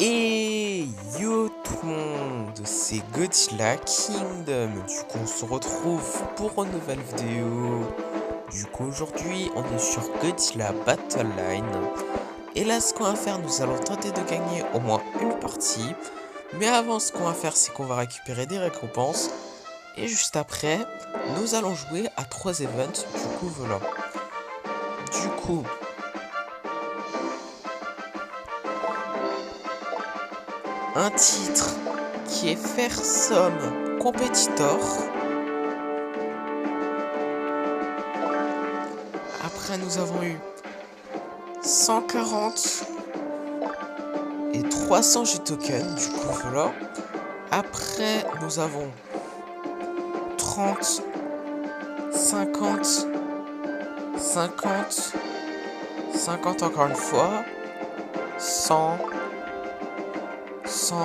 Et yo tout le monde, c'est Godzilla Kingdom. Du coup on se retrouve pour une nouvelle vidéo. Du coup aujourd'hui on est sur Godzilla Battle Line. Et là ce qu'on va faire, nous allons tenter de gagner au moins une partie. Mais avant ce qu'on va faire, c'est qu'on va récupérer des récompenses. Et juste après, nous allons jouer à 3 events. Du coup voilà. Du coup... un titre qui est Fearsome Competitor. Après nous avons eu 140 et 300 G-tokens, du coup voilà. Après nous avons 30, 50, 50, 50 encore une fois, 100, 100,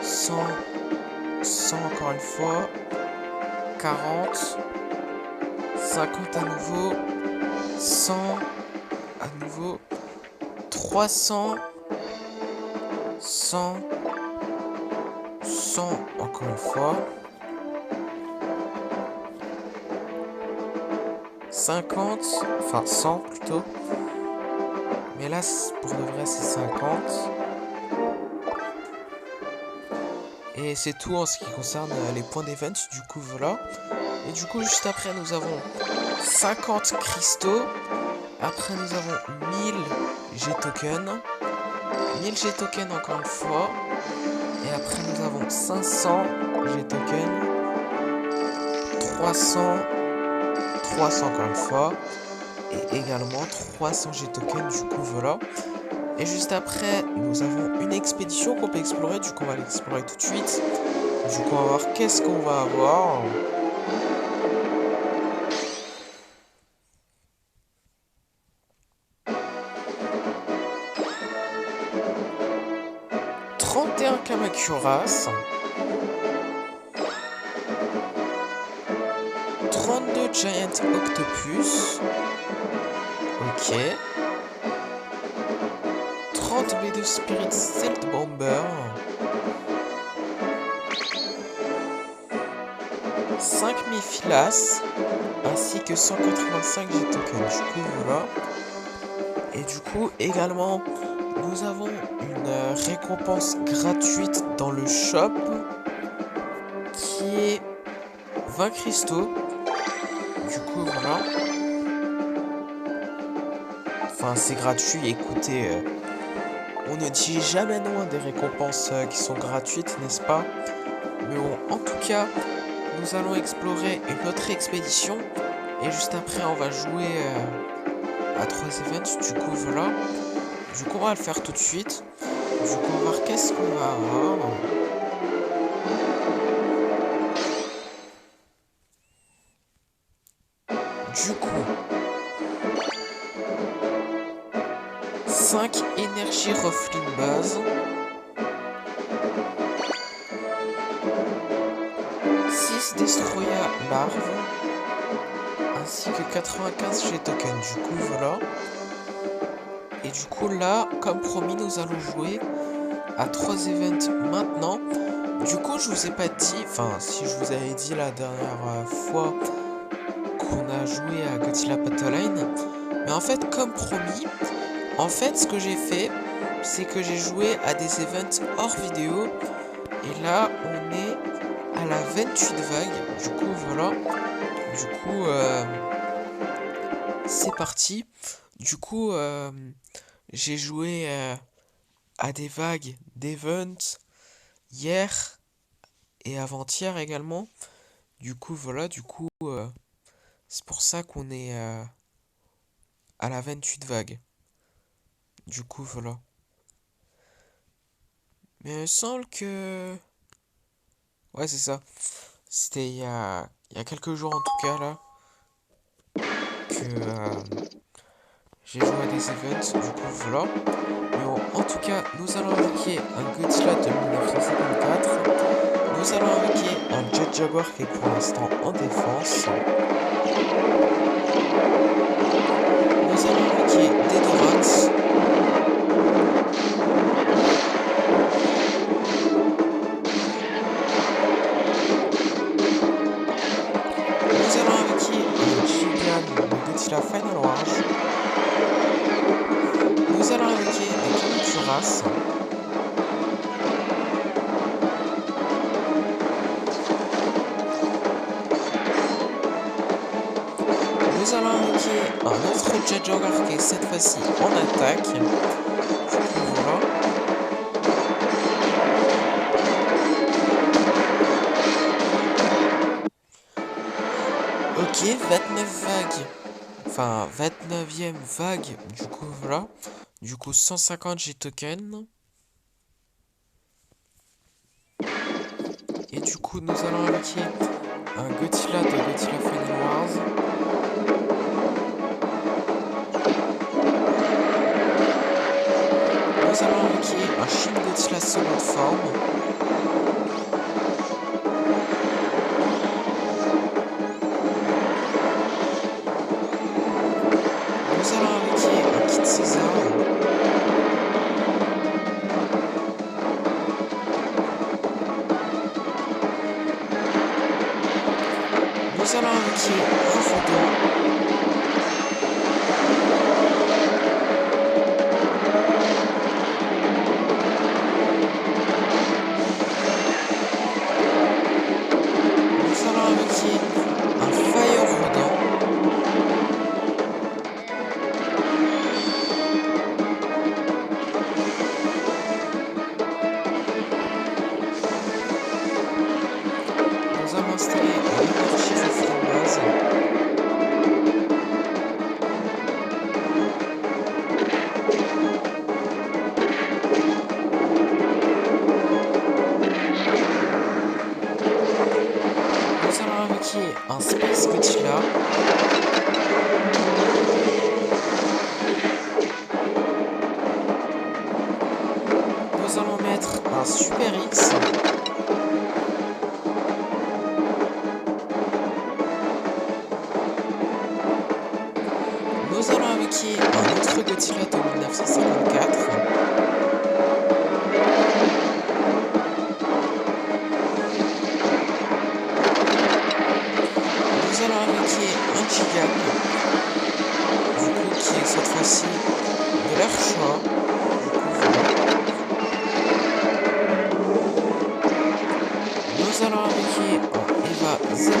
100, 100 encore une fois, 40, 50 à nouveau, 100 à nouveau, 300, 100, 100 encore une fois, 50, enfin 100 plutôt, mais là pour de vrai c'est 50. Et c'est tout en ce qui concerne les points d'event, du coup voilà. Et du coup juste après nous avons 50 cristaux. Après nous avons 1000 G-tokens. 1000 G-tokens encore une fois. Et après nous avons 500 G-tokens. 300. 300 encore une fois. Et également 300 G-tokens, du coup voilà. Et juste après, nous avons une expédition qu'on peut explorer. Du coup, on va l'explorer tout de suite. Du coup, on va voir qu'est-ce qu'on va avoir. « 31 Kamacuras. 32 Giant Octopus. Ok. 30 B2 Spirit Stealth Bomber. 5 Mephilas. Ainsi que 185 G-tokens. Du coup, voilà. Et du coup, également, nous avons une récompense gratuite dans le shop. Qui est 20 cristaux. Du coup, voilà. Enfin, c'est gratuit, écoutez. On ne dit jamais non à des récompenses qui sont gratuites, n'est-ce pas? Mais bon, en tout cas, nous allons explorer une autre expédition. Et juste après, on va jouer à 3 events. Du coup, voilà. Du coup, on va le faire tout de suite. Du coup, on va voir qu'est-ce qu'on va avoir. Du coup, 5 énergie Ruffling Base, 6 Destroya Larve, ainsi que 95 G-tokens. Du coup, voilà. Et du coup, là, comme promis, nous allons jouer à 3 events maintenant. Du coup, je vous ai pas dit, enfin, si je vous avais dit la dernière fois qu'on a joué à Godzilla Battle Line, mais en fait, comme promis, en fait, ce que j'ai fait, c'est que j'ai joué à des events hors vidéo. Et là, on est à la 28 vague. Du coup, voilà. Du coup, c'est parti. Du coup, j'ai joué à des vagues d'events hier et avant-hier également. Du coup, voilà. Du coup, c'est pour ça qu'on est à la 28 vague. Du coup, voilà. Mais il me semble que... ouais, c'est ça. C'était il y a quelques jours en tout cas, là, que j'ai joué à des events. Du coup, voilà. Mais bon, en tout cas, nous allons invoquer un Godzilla de 1954. Nous allons invoquer un Jet Jaguar qui est pour l'instant en défense. Nous allons invoquer des Dorats. race. Nous allons invoquer un autre Jet Jogger qui est cette fois-ci en attaque. Du coup, voilà. Ok, 29 vagues. Enfin, 29e vague. Du coup, voilà. Du coup, 150 G-tokens. Et du coup, nous allons invoquer un Godzilla de Godzilla Final Wars. Nous allons invoquer un Shin Godzilla seconde forme. Nous allons invoquer un Kid César. Nous allons invoquer un Rodon. Nous allons invoquer un Fire Rodon. Nous allons installer un énergie de base. Nous allons invoquer un Space Godzilla. Nous allons mettre un Super X. Nous allons invoquer un autre Godzilla de 1954. Nous allons invoquer un Gigan, du coup qui est cette fois-ci de leur choix. Nous allons invoquer un Eva 0.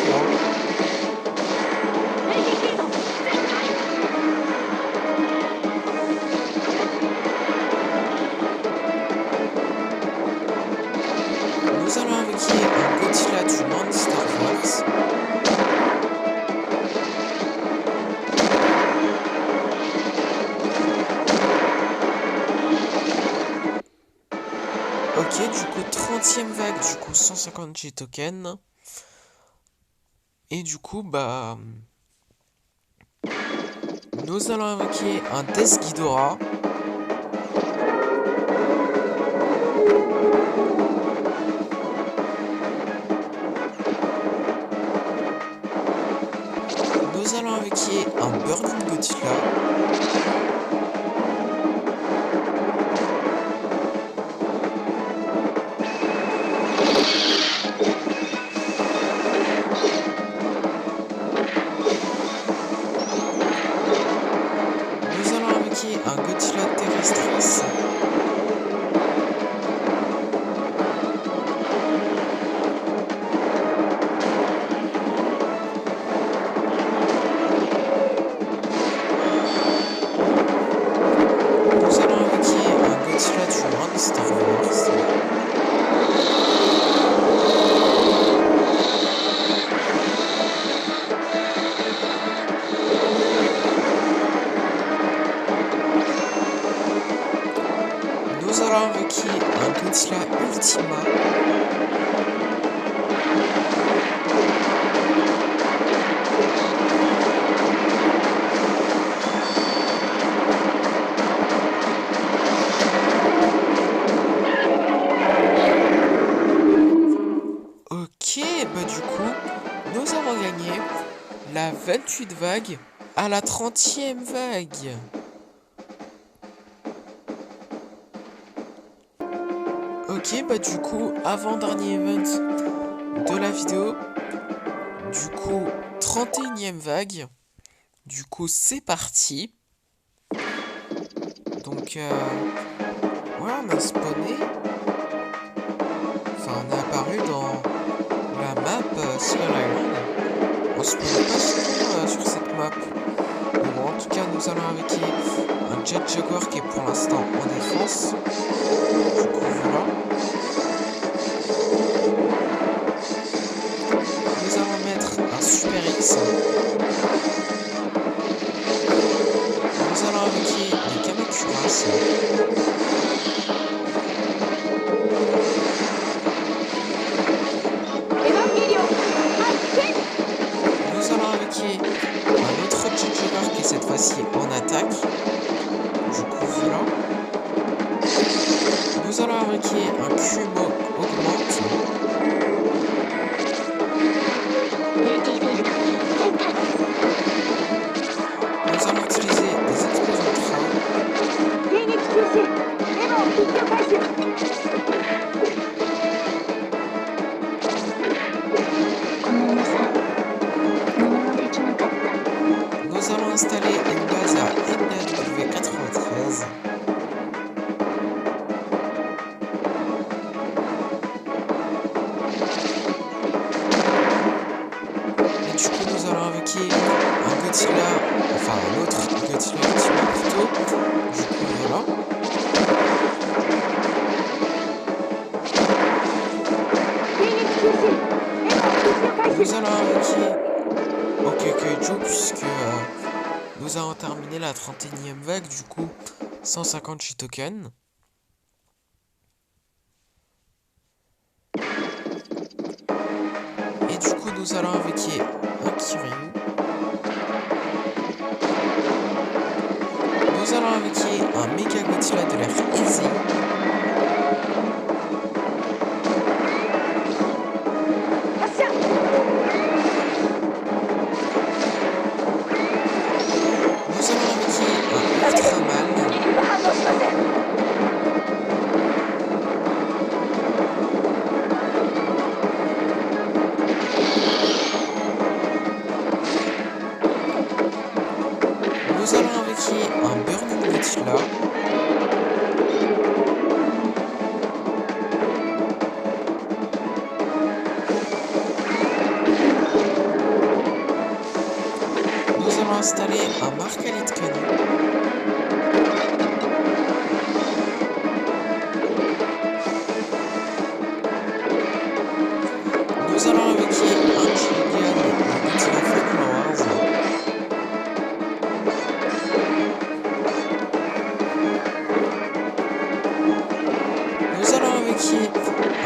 Nous allons invoquer un Godzilla du monde Star Wars. Ok, du coup 30e vague, du coup 150 G-tokens. Et du coup, bah... nous allons invoquer un Death Ghidorah. Nous allons invoquer un Burning Godzilla. Nous allons invoquer un Godzilla Terrestris. Nous allons invoquer un Godzilla du monde Star Wars. Nous allons invoquer un Godzilla Ultima. Ok, bah du coup, nous avons gagné la 28 vague à la 30e vague. Ok, bah du coup, avant-dernier event de la vidéo, du coup, 31e vague, du coup, c'est parti. Donc, Ouais, on a spawné. Enfin, on est apparu dans la map Skull Island. On se spawnait pas souvent sur cette map. Mais bon, en tout cas, nous allons avec un Jet Jaguar qui est pour l'instant en défense. Du coup, voilà. Nous allons mettre un Super X. Nous allons avec des Kamakuras. Nous allons avec un autre Jet Jaguar qui est cette fois-ci en attaque. Du coup, voilà. Nous allons avec un Q augmente. Nous allons utiliser des explosions de train. Nous allons installer une base à NW93. Et du coup, nous allons invoquer un Godzilla, enfin un autre Godzilla plutôt. Du coup, voilà. Nous allons invoquer Okekaiju puisque nous avons terminé la 31e vague, du coup 150 J-tokens. Et du coup nous allons invoquer un Kiryu. Nous allons invoquer un Mega Godzilla de l'air Easy. Nous allons invoquer un Burning Godzilla. Nous allons installer un Markalite Canon. Nous allons invoquer un Gigan de Godzilla Flowers. Nous allons invoquer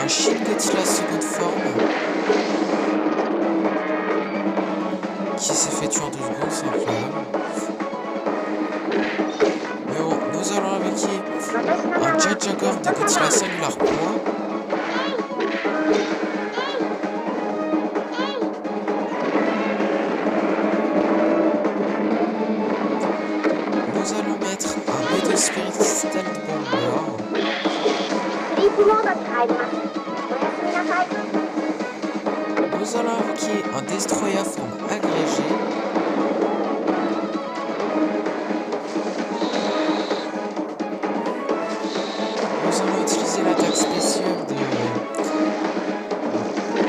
un Shin Godzilla seconde forme qui s'est fait tuer en 2 secondes, c'est incroyable. Mais bon, nous allons invoquer un Jet Jaguar de Godzilla Cellular Point. Nous allons mettre un Metal Spirit Stealth Bomber. Nous allons invoquer un Destroyer à forme agrégée. Nous allons utiliser l'attaque spéciale de...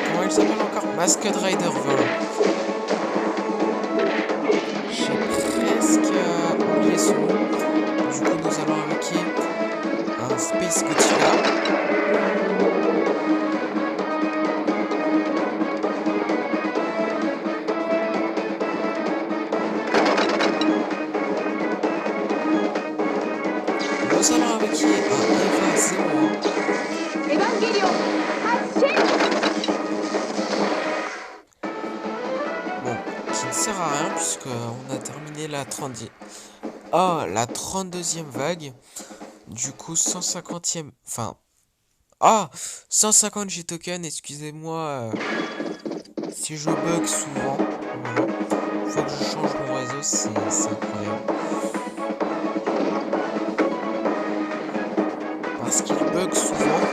Comment il s'appelle encore? Masked Rider, voilà. J'ai presque oublié son nom. Du coup, nous allons invoquer un Space Godzilla. Nous allons invoquer un Eva 01. Bon, qui ne sert à rien puisqu'on a terminé la 32e vague. Du coup, 150e... Enfin... 150 J-tokens, excusez-moi si je bug souvent. Voilà. Faut que je change mon réseau, c'est incroyable. Parce qu'il bug souvent.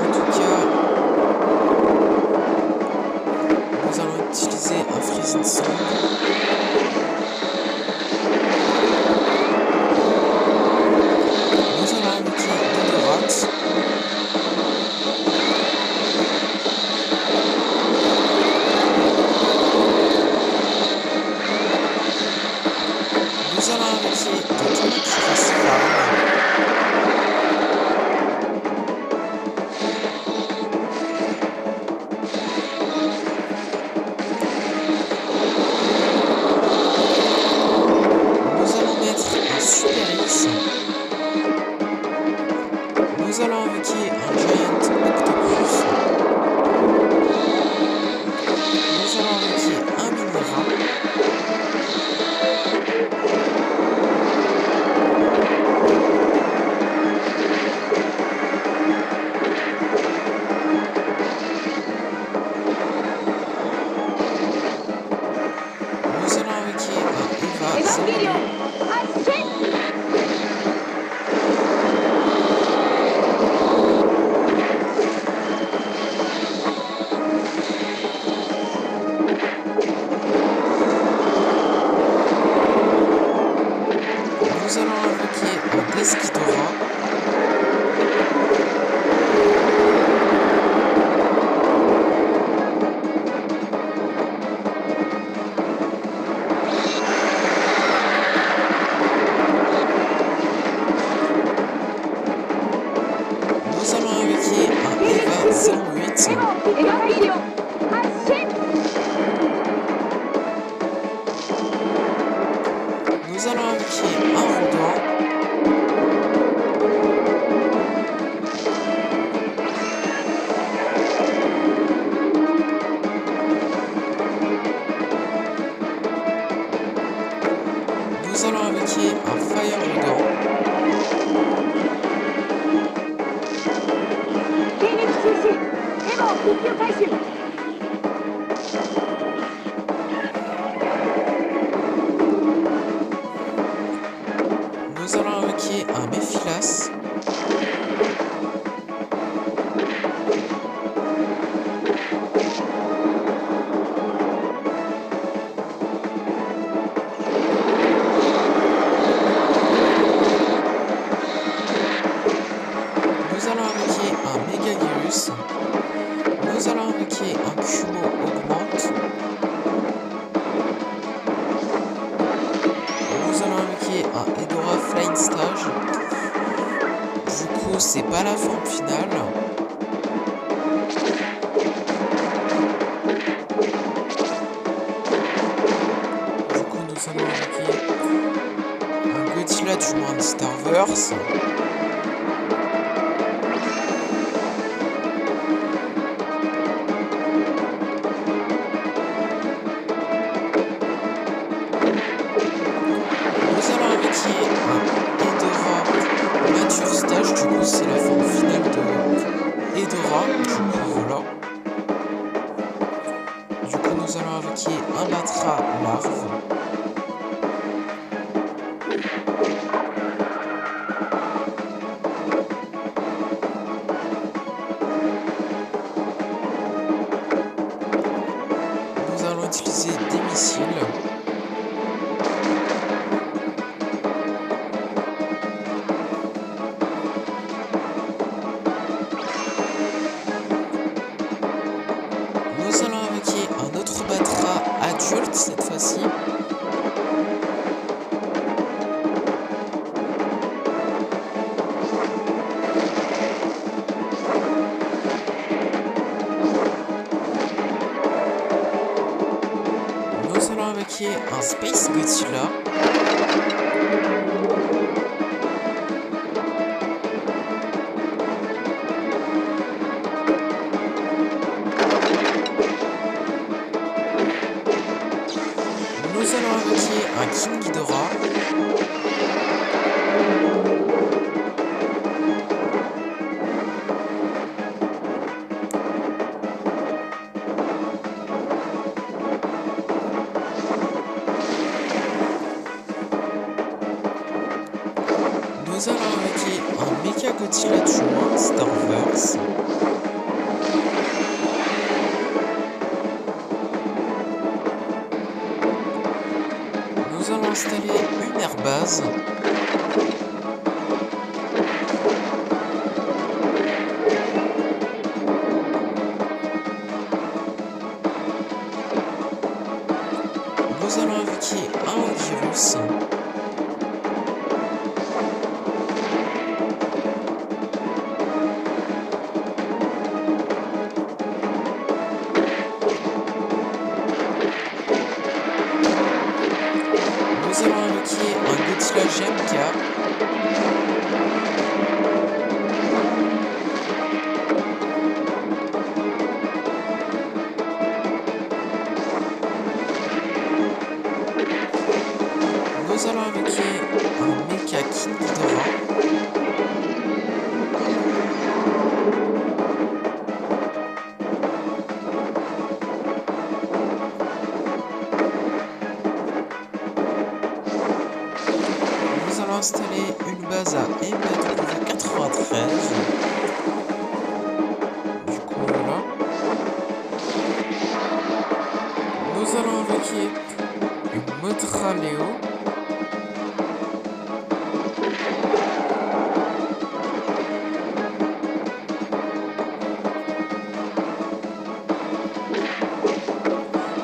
En tout cas, nous allons utiliser un Freezing Song. Nous allons invoquer Nous allons invoquer un Giant Octopus. Nous allons invoquer un Mini-rat. Nous allons invoquer un Eva 02. Nous allons invoquer un Desghidorah. Nous allons invoquer un Eva 08. Nous allons invoquer un Rodin. Nous allons invoquer un Fire Rodin. Nous allons invoquer un Méphilas. Nous allons invoquer un Megaguirus. Nous allons invoquer un Kumo Augmente. Nous allons invoquer un Hedorah Flying Stage. Du coup, c'est pas la forme finale. Du coup, nous allons invoquer un Godzilla du monde Starverse. Un Hedorah Nature Stage, du coup c'est la forme finale de Hedorah, du coup voilà. Du coup nous allons invoquer un Batra Larve. Nous allons utiliser des missiles. Nous allons invoquer un autre Batra adulte cette fois-ci. Nous allons invoquer un Space Godzilla. Nous allons invoquer un King Ghidorah. Nous allons invoquer un Mecha Godzilla du monde Starverse. Nous allons installer une airbase. Nous allons invoquer un Ogirus. Nous allons invoquer un Godzilla Gem base à MW 93. Du coup, voilà. Nous allons invoquer une Motra Léo.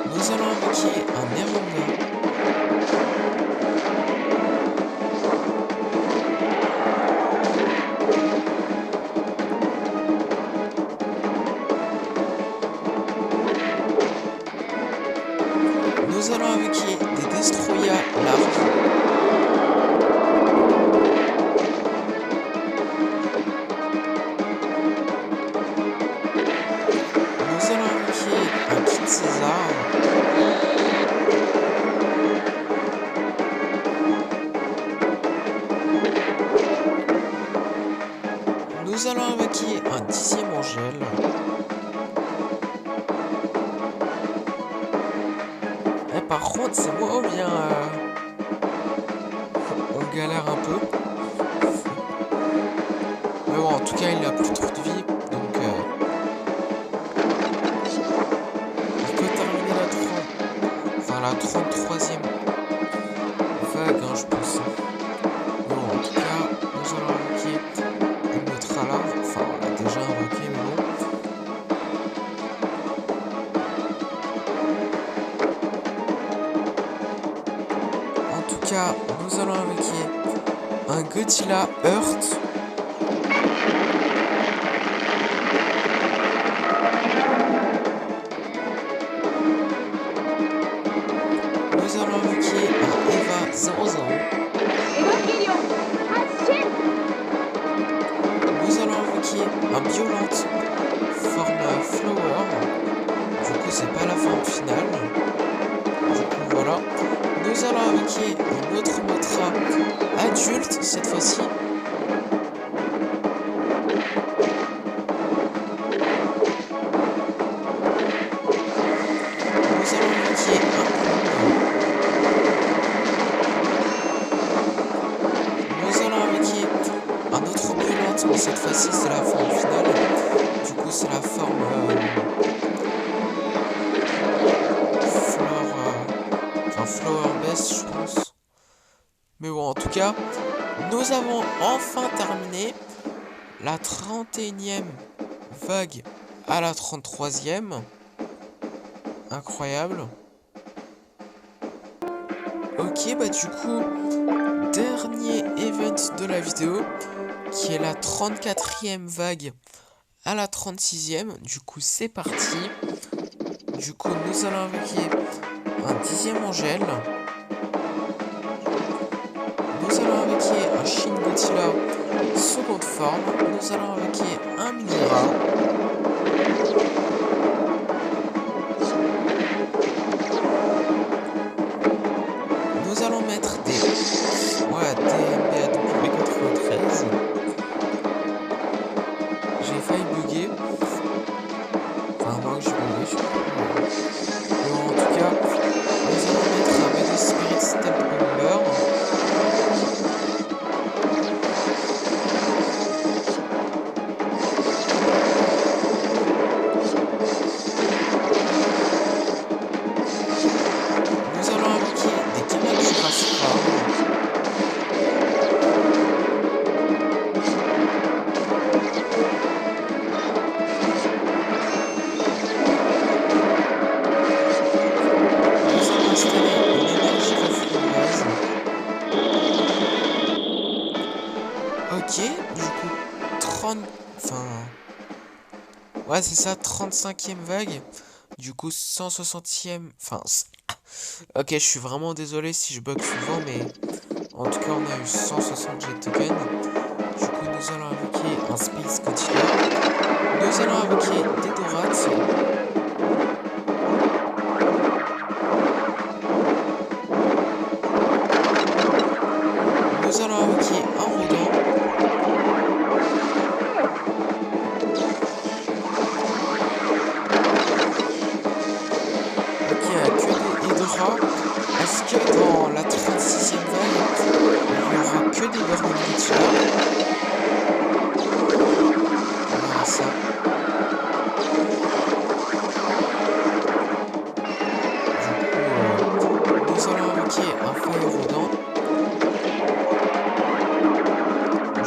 Nous allons invoquer un Eranga. Nous allons invoquer des Destroya larges. Nous allons invoquer un Kid César. Nous allons invoquer un 10e Angèle. Et par contre, c'est moi ou bien on galère un peu. Mais bon, en tout cas, il a plus trop de vie. Donc, il peut terminer la 33e vague, hein, je pense. Bon, en tout cas, nous allons invoquer une Motra large. Enfin, on l'a déjà invoqué, mais bon. En tout cas, nous allons invoquer un Godzilla Earth. Nous allons invoquer un Eva 00. Nous allons invoquer un Violente forme Flower. Du coup, c'est pas la forme finale. Du coup, voilà. Nous allons invoquer une autre Motra adulte cette fois-ci. Nous allons invoquer un Clone. Nous allons invoquer un autre Brûlante, mais cette fois-ci c'est la forme finale. Du coup, c'est la forme Flower Best, je pense. Mais bon, en tout cas, nous avons enfin terminé la 31e vague à la 33e. Incroyable. Ok, bah du coup, dernier event de la vidéo, qui est la 34e vague à la 36e. Du coup, c'est parti. Du coup, nous allons invoquer un 10e Angèle. Nous allons invoquer un Shin Godzilla seconde forme. Nous allons invoquer un Minira. Nous allons mettre des MBAW 93. J'ai failli bugger. Enfin, moi que j'ai bugué, je sais pas. Mais bon, en tout cas, nous allons mettre un BD Spirit Step Bomber. Nous allons invoquer des Kamakura Swarm. Nous allons installer une énergie refuge base. Ok, du coup, 30... Enfin... Ouais, c'est ça, 35e vague. Du coup, 160e... Enfin... Ok, je suis vraiment désolé si je bug souvent, mais... En tout cas, on a eu 160 jet tokens. Du coup, nous allons invoquer un Space Godzilla. Nous allons invoquer des Dorats. Nous allons invoquer un Rodin. Ok, que des Hydra. Est-ce que dans la 36e vague, il n'y aura que des Burning Godzilla?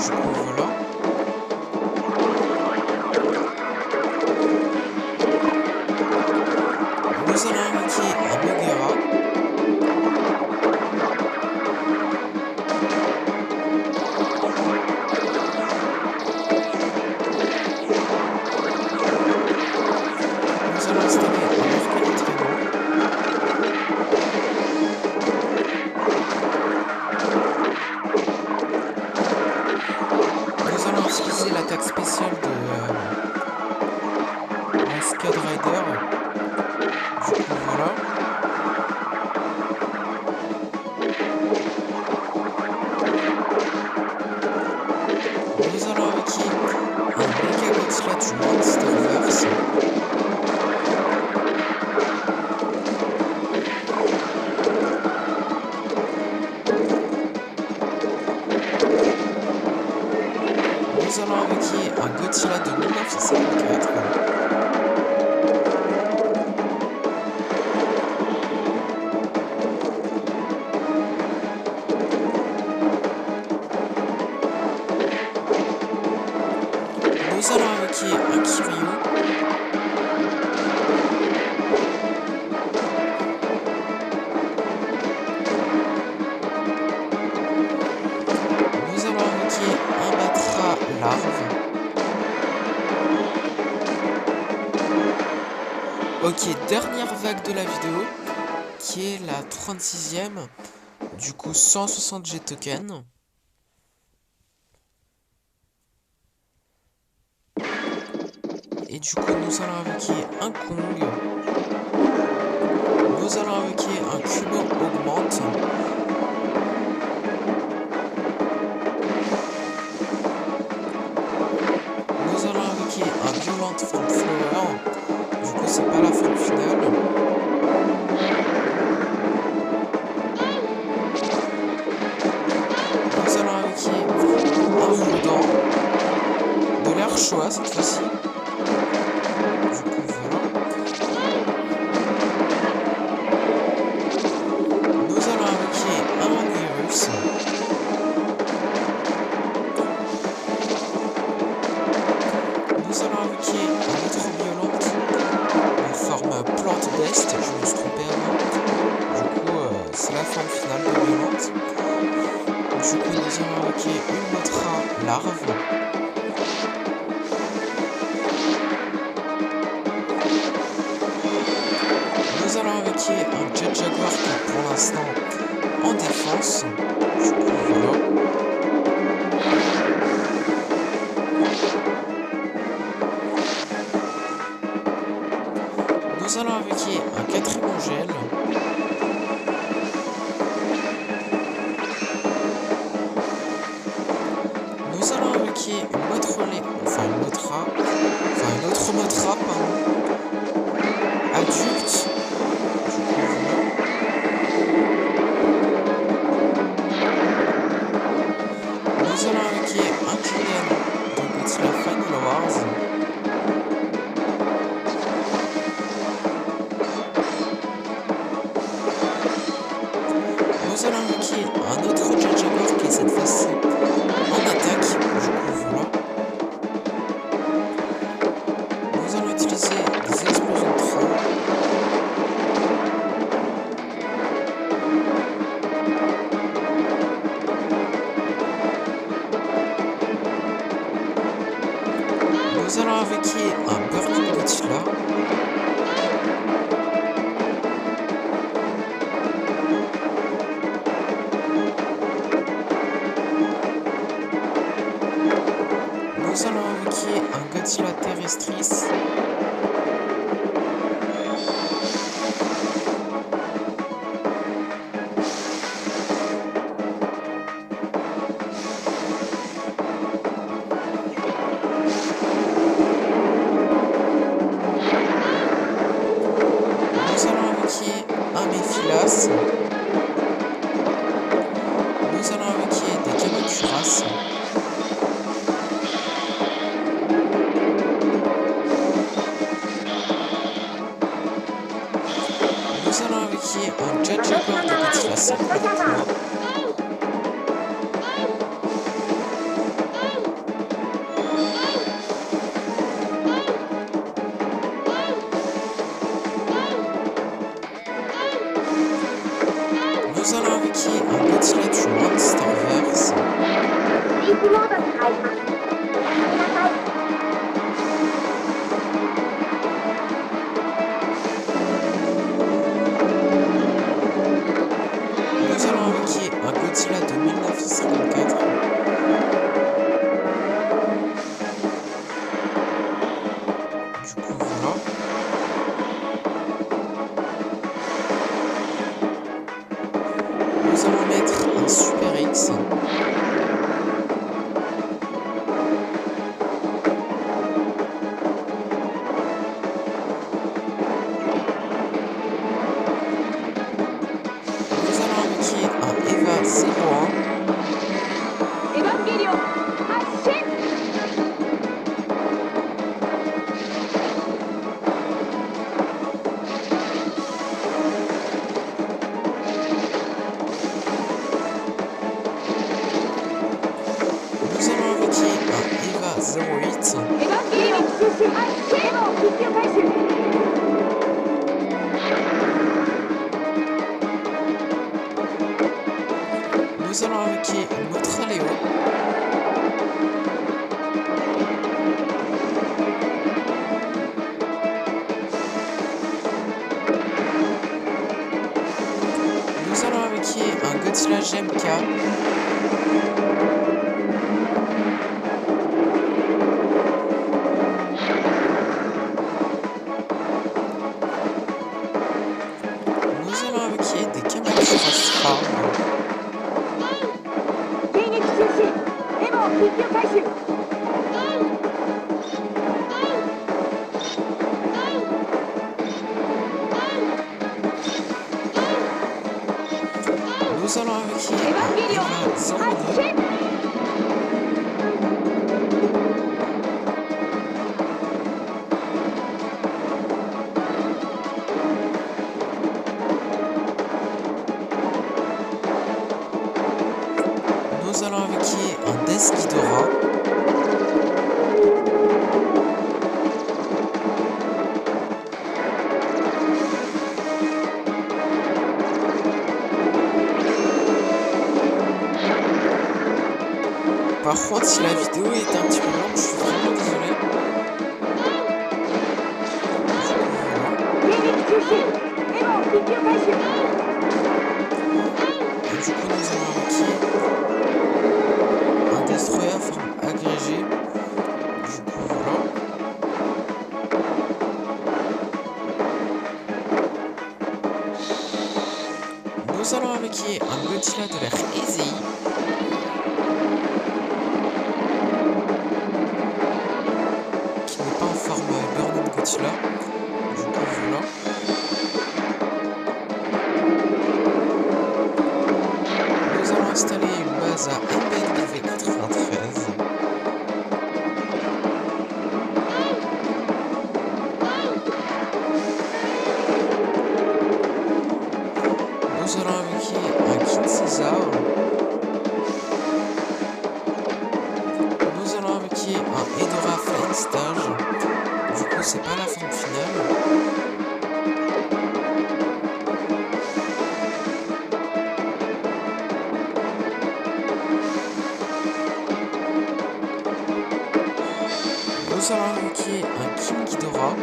Du coup, voilà. Nous allons invoquer un Ogera. Nous allons installer un arcane traîneau. Nous allons utiliser l'attaque spéciale de la Scud Rider. Du coup, voilà. Nous allons invoquer un Mega Godzilla du Monsterverse. Nous allons invoquer un Godzilla de 1954. Nous allons invoquer un Kiryu. Nous allons invoquer un Batra larve. Ok, dernière vague de la vidéo, qui est la 36e, du coup 160 G tokens. Et du coup nous allons invoquer un Kong. Nous allons invoquer un Kumo Augmente. Nous allons invoquer un Violent Form Flower. Du coup c'est pas la forme finale. Nous allons invoquer un Rodent. De l'air Showa cette fois-ci. Du coup voilà. Nous allons invoquer un Anguirus. Nous allons invoquer un autre violente en forme plante best, je me suis trompé avant. Du coup c'est la forme finale de violente. Du coup nous allons invoquer une Mothra larve. Nous allons invoquer un Jet Jaguar qui est pour l'instant en défense. Du coup voilà. Nous allons invoquer un 4ème Angèle. Nous allons invoquer une autre Mothra, pardon, adulte. Du coup, voilà. Nous allons invoquer un Kylian de Godzilla Final Wars. Nous allons invoquer un autre Jet Jaguar qui est cette fois-ci en attaque. Du coup, voilà. Nous allons utiliser des explosions de train. Nous allons invoquer un Burning Godzilla. Nous allons invoquer un Godzilla Terrestris. Nous allons invoquer un Méphilas. Nous allons invoquer des Kameturas. 0X. Nous allons invoquer un Eva 01. Nous allons invoquer un Eva 08. Nous allons invoquer notre Léo. Nous allons invoquer un Godzilla GMK. Nous allons invoquer des Kamasuras Farm. Nous allons invoquer un Eva 02. Nous allons invoquer un Death Ghidorah. Par contre, si la vidéo est un petit peu longue, je suis vraiment désolé. Et du coup, nous allons invoquer un Destroyer forme agrégée. Du coup, voilà. Nous allons invoquer un Godzilla de l'ère Ezei. Qui n'est pas en forme Burning Godzilla. Du coup, voilà. Nous allons installer une base à MBNV 93. Nous allons invoquer un King Caesar. Nous allons invoquer un Hedorah Flying Stage. Du coup, c'est pas la forme finale. Nous allons invoquer un King Ghidorah.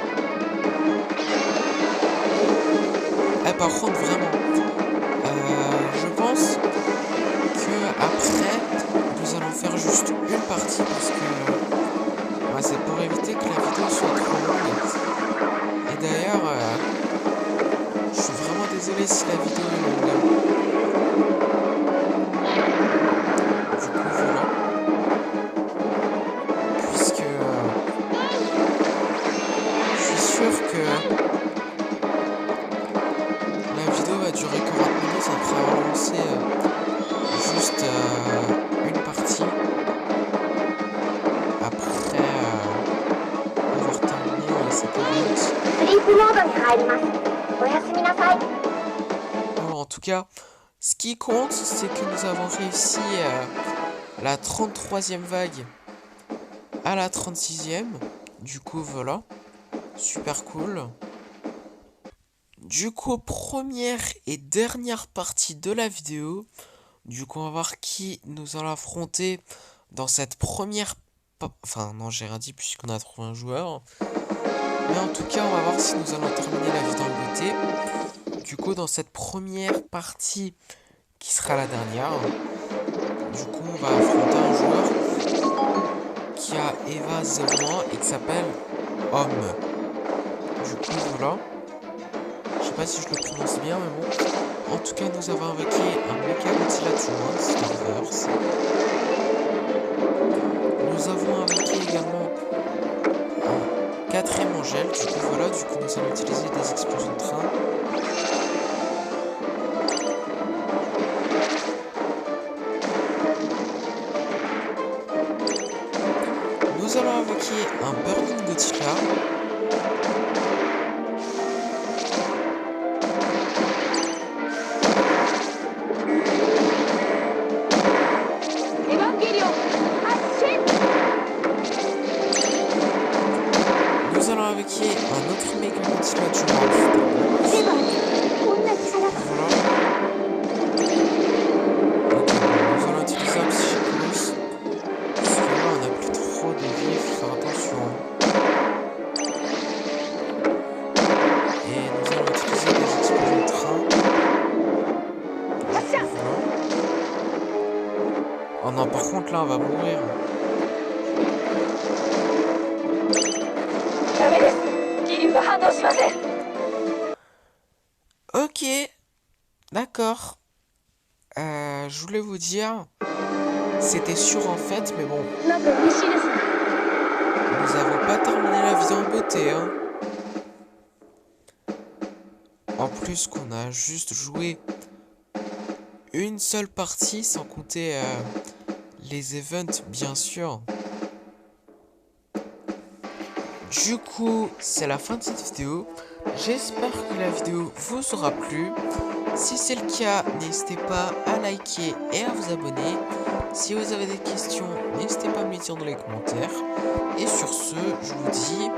Par contre, vraiment, je pense que après, nous allons faire juste une partie parce que c'est pour éviter que la vidéo soit trop longue. Et d'ailleurs, je suis vraiment désolé si la vidéo est longue. Du coup, voilà. Puisque je suis sûr que la vidéo va durer 40 minutes après avoir lancé juste une partie. Après avoir terminé cette vidéo. Bon, en tout cas, ce qui compte, c'est que nous avons réussi la 33e vague à la 36e. Du coup, voilà. Super cool. Du coup, première et dernière partie de la vidéo. Du coup, on va voir qui nous allons affronter dans cette première... Enfin, non, j'ai rien dit puisqu'on a trouvé un joueur. Mais en tout cas, on va voir si nous allons terminer la vidéo en beauté. Du coup, dans cette première partie, qui sera la dernière, du coup, on va affronter un joueur qui a Eva 01 et qui s'appelle Homme. Du coup, voilà. Je sais pas si je le prononce bien, mais bon. En tout cas, nous avons invoqué un Mecha Godzilla du Monsterverse. Nous avons invoqué également un 4ème Angel. Du coup, voilà, du coup, nous allons utiliser des explosions de train. Nous allons invoquer un Burning Godzilla. Nous allons invoquer un autre Mega Godzilla du Monsterverse. Voilà. Ok, nous allons utiliser un Psychicus. Parce que là, on n'a plus trop de vie, il faut faire attention. Et nous allons utiliser des explosions de train. Voilà. Oh non, par contre, là, on va mourir. Ok, d'accord. Je voulais vous dire, c'était sûr en fait, mais bon, nous avons pas terminé la vidéo en beauté, hein. En plus qu'on a juste joué une seule partie, sans compter les events, bien sûr. Du coup, c'est la fin de cette vidéo. J'espère que la vidéo vous aura plu. Si c'est le cas, n'hésitez pas à liker et à vous abonner. Si vous avez des questions, n'hésitez pas à me les dire dans les commentaires. Et sur ce, je vous dis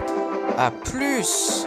à plus!